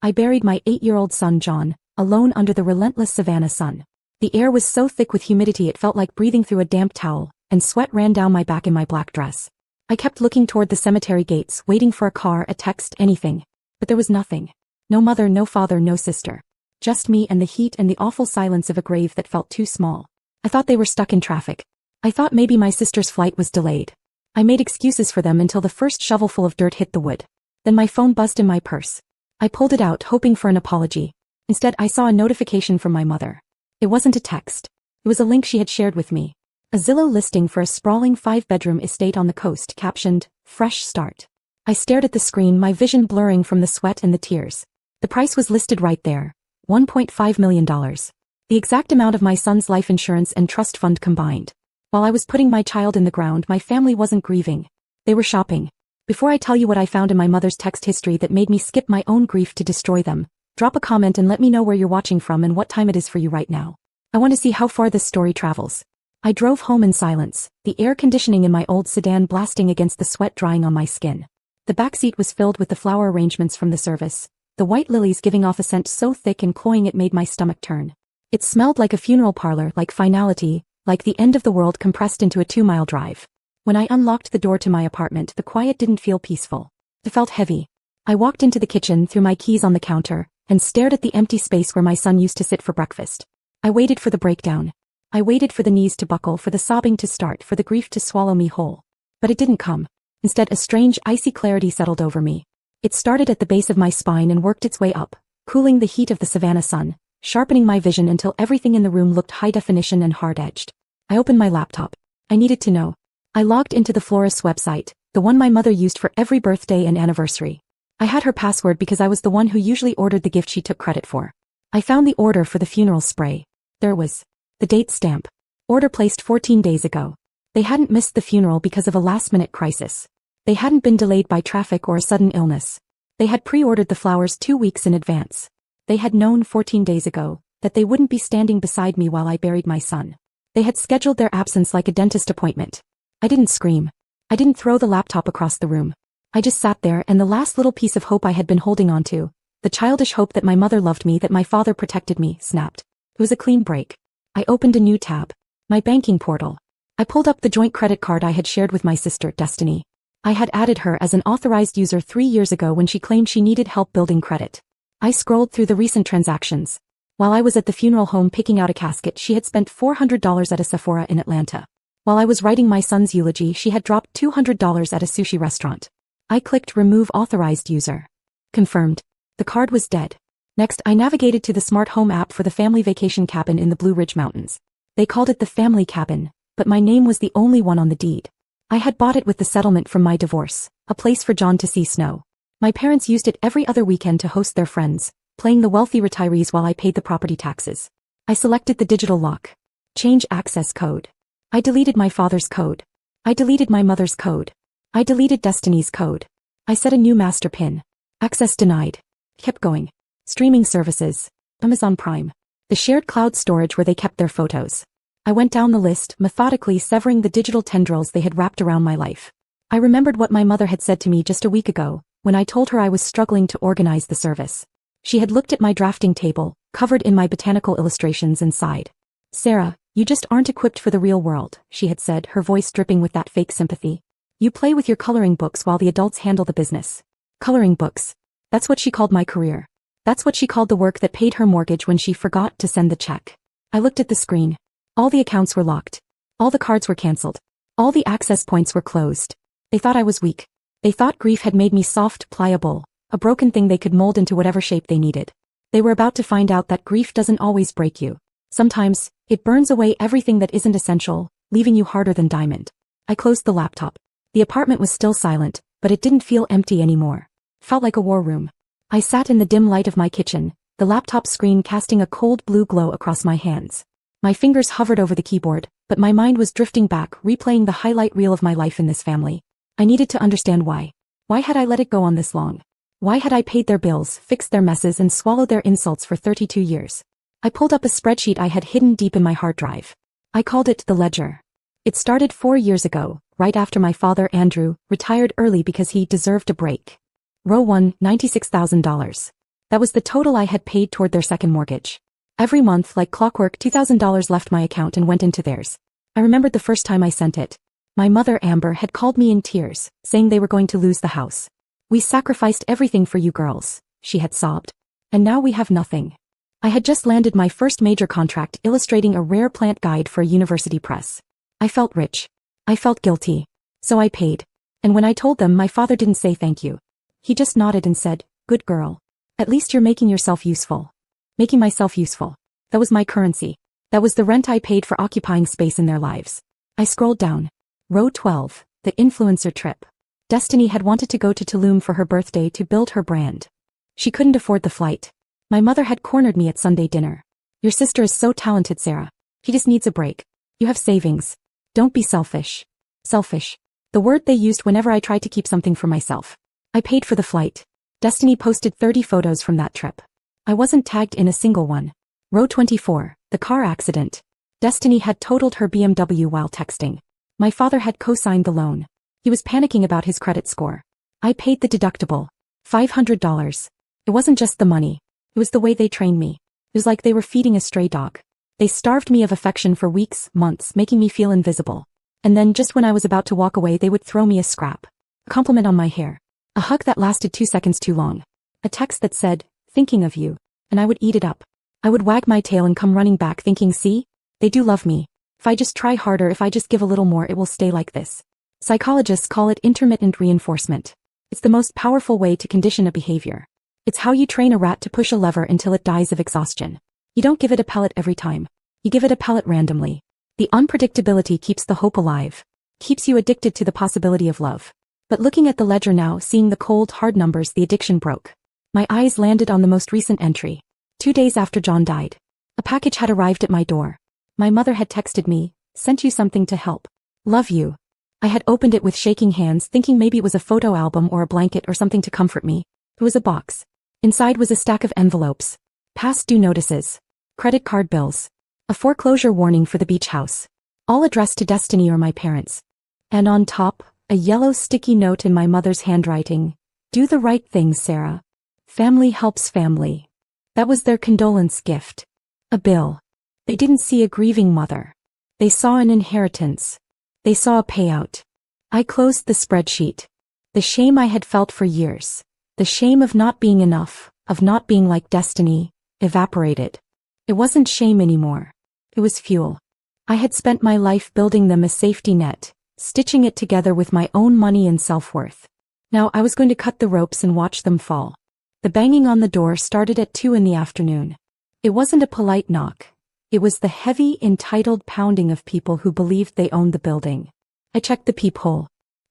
I buried my 8-year-old son John, alone under the relentless Savannah sun. The air was so thick with humidity it felt like breathing through a damp towel, and sweat ran down my back in my black dress. I kept looking toward the cemetery gates, waiting for a car, a text, anything. But there was nothing. No mother, no father, no sister. Just me and the heat and the awful silence of a grave that felt too small. I thought they were stuck in traffic. I thought maybe my sister's flight was delayed. I made excuses for them until the first shovelful of dirt hit the wood. Then my phone buzzed in my purse. I pulled it out, hoping for an apology. Instead, I saw a notification from my mother. It wasn't a text. It was a link she had shared with me. A Zillow listing for a sprawling 5-bedroom estate on the coast, captioned, "Fresh Start." I stared at the screen, my vision blurring from the sweat and the tears. The price was listed right there. $1.5 million. The exact amount of my son's life insurance and trust fund combined. While I was putting my child in the ground, my family wasn't grieving. They were shopping. Before I tell you what I found in my mother's text history that made me skip my own grief to destroy them, drop a comment and let me know where you're watching from and what time it is for you right now. I want to see how far this story travels. I drove home in silence, the air conditioning in my old sedan blasting against the sweat drying on my skin. The back seat was filled with the flower arrangements from the service, the white lilies giving off a scent so thick and cloying it made my stomach turn. It smelled like a funeral parlor, like finality, like the end of the world compressed into a 2-mile drive. When I unlocked the door to my apartment, the quiet didn't feel peaceful. It felt heavy. I walked into the kitchen, threw my keys on the counter, and stared at the empty space where my son used to sit for breakfast. I waited for the breakdown. I waited for the knees to buckle, for the sobbing to start, for the grief to swallow me whole. But it didn't come. Instead, a strange, icy clarity settled over me. It started at the base of my spine and worked its way up, cooling the heat of the Savannah sun, sharpening my vision until everything in the room looked high definition and hard-edged. I opened my laptop. I needed to know. I logged into the florist's website, the one my mother used for every birthday and anniversary. I had her password because I was the one who usually ordered the gift she took credit for. I found the order for the funeral spray. There was the date stamp. Order placed 14 days ago. They hadn't missed the funeral because of a last-minute crisis. They hadn't been delayed by traffic or a sudden illness. They had pre-ordered the flowers 2 weeks in advance. They had known 14 days ago that they wouldn't be standing beside me while I buried my son. They had scheduled their absence like a dentist appointment. I didn't scream. I didn't throw the laptop across the room. I just sat there, and the last little piece of hope I had been holding on to, the childish hope that my mother loved me, that my father protected me, snapped. It was a clean break. I opened a new tab. My banking portal. I pulled up the joint credit card I had shared with my sister, Destiny. I had added her as an authorized user 3 years ago when she claimed she needed help building credit. I scrolled through the recent transactions. While I was at the funeral home picking out a casket, she had spent $400 at a Sephora in Atlanta. While I was writing my son's eulogy, she had dropped $200 at a sushi restaurant. I clicked Remove Authorized User. Confirmed. The card was dead. Next, I navigated to the smart home app for the family vacation cabin in the Blue Ridge Mountains. They called it the family cabin, but my name was the only one on the deed. I had bought it with the settlement from my divorce, a place for John to see snow. My parents used it every other weekend to host their friends, playing the wealthy retirees while I paid the property taxes. I selected the digital lock. Change access code. I deleted my father's code. I deleted my mother's code. I deleted Destiny's code. I set a new master PIN. Access denied. Kept going. Streaming services. Amazon Prime. The shared cloud storage where they kept their photos. I went down the list, methodically severing the digital tendrils they had wrapped around my life. I remembered what my mother had said to me just a week ago, when I told her I was struggling to organize the service. She had looked at my drafting table, covered in my botanical illustrations, and sighed. "Sarah, you just aren't equipped for the real world," she had said, her voice dripping with that fake sympathy. "You play with your coloring books while the adults handle the business." Coloring books. That's what she called my career. That's what she called the work that paid her mortgage when she forgot to send the check. I looked at the screen. All the accounts were locked. All the cards were canceled. All the access points were closed. They thought I was weak. They thought grief had made me soft, pliable, a broken thing they could mold into whatever shape they needed. They were about to find out that grief doesn't always break you. Sometimes, it burns away everything that isn't essential, leaving you harder than diamond. I closed the laptop. The apartment was still silent, but it didn't feel empty anymore. It felt like a war room. I sat in the dim light of my kitchen, the laptop screen casting a cold blue glow across my hands. My fingers hovered over the keyboard, but my mind was drifting back, replaying the highlight reel of my life in this family. I needed to understand why. Why had I let it go on this long? Why had I paid their bills, fixed their messes, and swallowed their insults for 32 years? I pulled up a spreadsheet I had hidden deep in my hard drive. I called it the ledger. It started 4 years ago, right after my father, Andrew, retired early because he deserved a break. Row 1, $96,000. That was the total I had paid toward their second mortgage. Every month, like clockwork, $2,000 left my account and went into theirs. I remembered the first time I sent it. My mother, Amber, had called me in tears, saying they were going to lose the house. "We sacrificed everything for you girls," she had sobbed. "And now we have nothing." I had just landed my first major contract illustrating a rare plant guide for a university press. I felt rich. I felt guilty. So I paid. And when I told them, my father didn't say thank you. He just nodded and said, "Good girl. At least you're making yourself useful." Making myself useful. That was my currency. That was the rent I paid for occupying space in their lives. I scrolled down. Row 12, the influencer trip. Destiny had wanted to go to Tulum for her birthday to build her brand. She couldn't afford the flight. My mother had cornered me at Sunday dinner. "Your sister is so talented, Sarah. She just needs a break. You have savings. Don't be selfish." Selfish. The word they used whenever I tried to keep something for myself. I paid for the flight. Destiny posted 30 photos from that trip. I wasn't tagged in a single one. Row 24, the car accident. Destiny had totaled her BMW while texting. My father had co-signed the loan. He was panicking about his credit score. I paid the deductible. $500. It wasn't just the money. It was the way they trained me. It was like they were feeding a stray dog. They starved me of affection for weeks, months, making me feel invisible. And then just when I was about to walk away, they would throw me a scrap. A compliment on my hair. A hug that lasted 2 seconds too long. A text that said, "Thinking of you." And I would eat it up. I would wag my tail and come running back thinking, "See? They do love me. If I just try harder, if I just give a little more, it will stay like this." Psychologists call it intermittent reinforcement. It's the most powerful way to condition a behavior. It's how you train a rat to push a lever until it dies of exhaustion. You don't give it a pellet every time. You give it a pellet randomly. The unpredictability keeps the hope alive. Keeps you addicted to the possibility of love. But looking at the ledger now, seeing the cold, hard numbers, the addiction broke. My eyes landed on the most recent entry. 2 days after John died. A package had arrived at my door. My mother had texted me, "Sent you something to help. Love you." I had opened it with shaking hands, thinking maybe it was a photo album or a blanket or something to comfort me. It was a box. Inside was a stack of envelopes. Past due notices. Credit card bills. A foreclosure warning for the beach house. All addressed to Destiny or my parents. And on top, a yellow sticky note in my mother's handwriting. "Do the right thing, Sarah. Family helps family." That was their condolence gift. A bill. They didn't see a grieving mother. They saw an inheritance. They saw a payout. I closed the spreadsheet. The shame I had felt for years. The shame of not being enough, of not being like Destiny, evaporated. It wasn't shame anymore. It was fuel. I had spent my life building them a safety net, stitching it together with my own money and self-worth. Now I was going to cut the ropes and watch them fall. The banging on the door started at 2 in the afternoon. It wasn't a polite knock. It was the heavy, entitled pounding of people who believed they owned the building. I checked the peephole.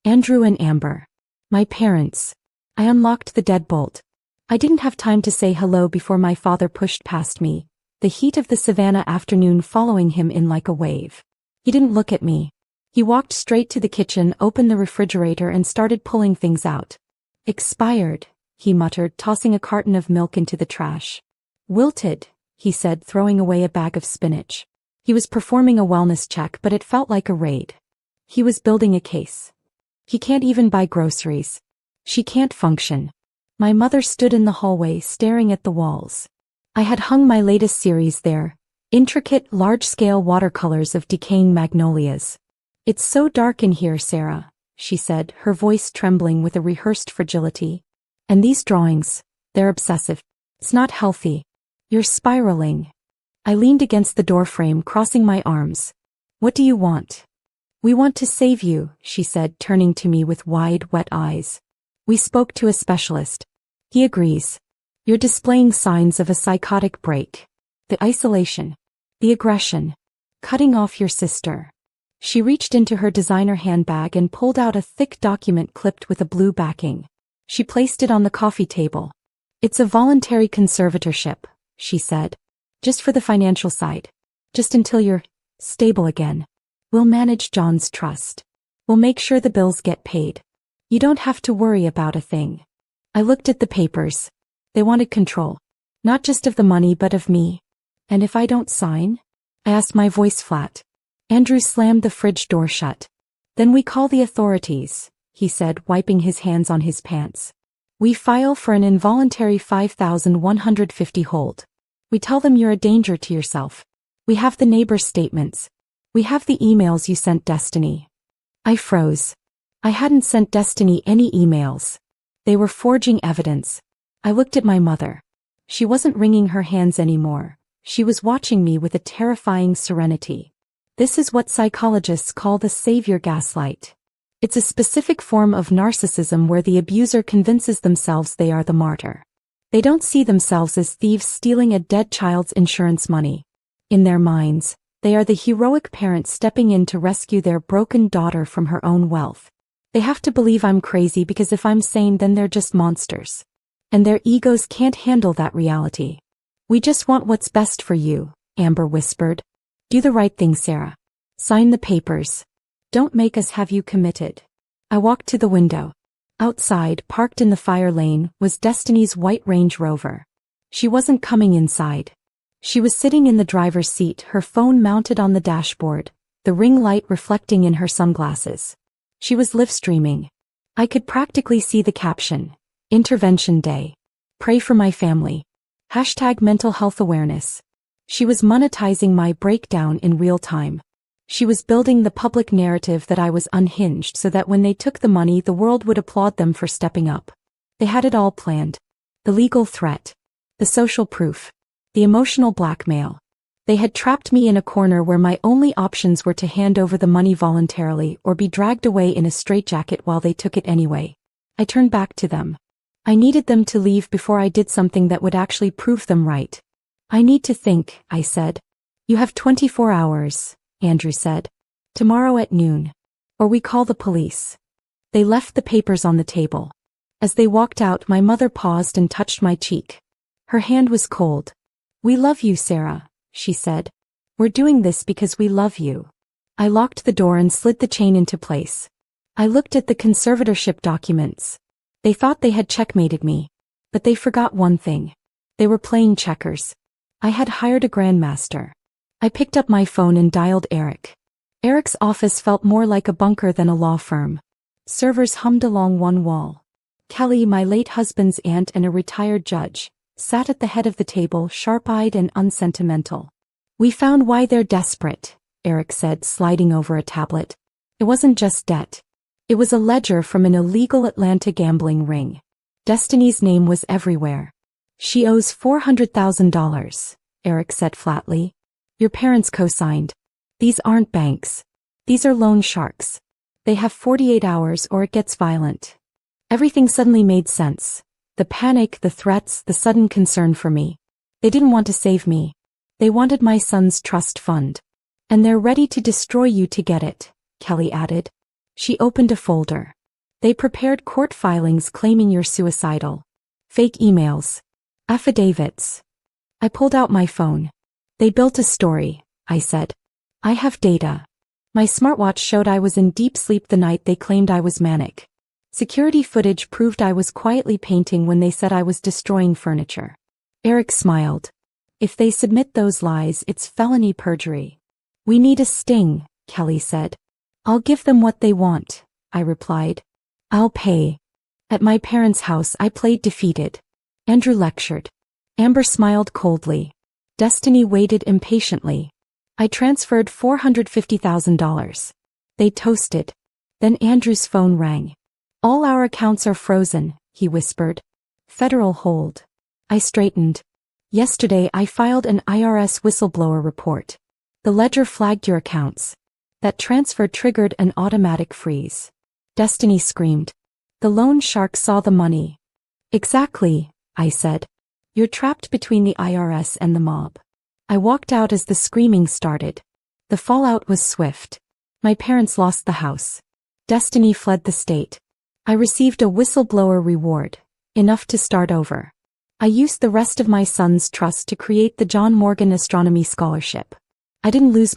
Andrew and Amber. My parents. I unlocked the deadbolt. I didn't have time to say hello before my father pushed past me, the heat of the Savannah afternoon following him in like a wave. He didn't look at me. He walked straight to the kitchen, opened the refrigerator and started pulling things out. "Expired," he muttered, tossing a carton of milk into the trash. "Wilted," he said, throwing away a bag of spinach. He was performing a wellness check, but it felt like a raid. He was building a case. He can't even buy groceries. She can't function. My mother stood in the hallway staring at the walls. I had hung my latest series there, intricate, large-scale watercolors of decaying magnolias. "It's so dark in here, Sarah," she said, her voice trembling with a rehearsed fragility. "And these drawings, they're obsessive. It's not healthy. You're spiraling." I leaned against the doorframe, crossing my arms. "What do you want?" "We want to save you," she said, turning to me with wide, wet eyes. "We spoke to a specialist. He agrees. You're displaying signs of a psychotic break. The isolation. The aggression. Cutting off your sister." She reached into her designer handbag and pulled out a thick document clipped with a blue backing. She placed it on the coffee table. "It's a voluntary conservatorship," she said. "Just for the financial side. Just until you're stable again. We'll manage John's trust. We'll make sure the bills get paid. You don't have to worry about a thing." I looked at the papers. They wanted control. Not just of the money but of me. "And if I don't sign?" I asked, my voice flat. Andrew slammed the fridge door shut. "Then we call the authorities," he said, wiping his hands on his pants. We file for an involuntary 5,150 hold. We tell them you're a danger to yourself. We have the neighbors' statements. We have the emails you sent Destiny. I froze. I hadn't sent Destiny any emails. They were forging evidence. I looked at my mother. She wasn't wringing her hands anymore. She was watching me with a terrifying serenity. This is what psychologists call the savior gaslight. It's a specific form of narcissism where the abuser convinces themselves they are the martyr. They don't see themselves as thieves stealing a dead child's insurance money. In their minds, they are the heroic parent stepping in to rescue their broken daughter from her own wealth. They have to believe I'm crazy because if I'm sane then they're just monsters. And their egos can't handle that reality. We just want what's best for you, Amber whispered. Do the right thing, Sarah. Sign the papers. Don't make us have you committed. I walked to the window. Outside, parked in the fire lane, was Destiny's white Range Rover. She wasn't coming inside. She was sitting in the driver's seat, her phone mounted on the dashboard, the ring light reflecting in her sunglasses. She was live streaming. I could practically see the caption. Intervention Day. Pray for my family. #mental health awareness. She was monetizing my breakdown in real time. She was building the public narrative that I was unhinged so that when they took the money the world would applaud them for stepping up. They had it all planned. The legal threat. The social proof. The emotional blackmail. They had trapped me in a corner where my only options were to hand over the money voluntarily or be dragged away in a straitjacket while they took it anyway. I turned back to them. I needed them to leave before I did something that would actually prove them right. I need to think, I said. You have 24 hours, Andrew said. Tomorrow at noon. Or we call the police. They left the papers on the table. As they walked out, my mother paused and touched my cheek. Her hand was cold. We love you, Sarah, she said. We're doing this because we love you. I locked the door and slid the chain into place. I looked at the conservatorship documents. They thought they had checkmated me. But they forgot one thing. They were playing checkers. I had hired a grandmaster. I picked up my phone and dialed Eric. Eric's office felt more like a bunker than a law firm. Servers hummed along one wall. Kelly, my late husband's aunt and a retired judge, sat at the head of the table, sharp-eyed and unsentimental. We found why they're desperate, Eric said, sliding over a tablet. It wasn't just debt. It was a ledger from an illegal Atlanta gambling ring. Destiny's name was everywhere. She owes $400,000, Eric said flatly. Your parents co-signed. These aren't banks. These are loan sharks. They have 48 hours or it gets violent. Everything suddenly made sense. The panic, the threats, the sudden concern for me. They didn't want to save me. They wanted my son's trust fund. And they're ready to destroy you to get it, Kelly added. She opened a folder. They prepared court filings claiming you're suicidal. Fake emails. Affidavits. I pulled out my phone. They built a story, I said. I have data. My smartwatch showed I was in deep sleep the night they claimed I was manic. Security footage proved I was quietly painting when they said I was destroying furniture. Eric smiled. If they submit those lies, it's felony perjury. We need a sting, Kelly said. I'll give them what they want, I replied. I'll pay. At my parents' house I played defeated. Andrew lectured. Amber smiled coldly. Destiny waited impatiently. I transferred $450,000. They toasted. Then Andrew's phone rang. All our accounts are frozen, he whispered. Federal hold. I straightened. Yesterday I filed an IRS whistleblower report. The ledger flagged your accounts. That transfer triggered an automatic freeze. Destiny screamed. The loan shark saw the money. Exactly, I said. You're trapped between the IRS and the mob. I walked out as the screaming started. The fallout was swift. My parents lost the house. Destiny fled the state. I received a whistleblower reward, enough to start over. I used the rest of my son's trust to create the John Morgan Astronomy Scholarship. I didn't lose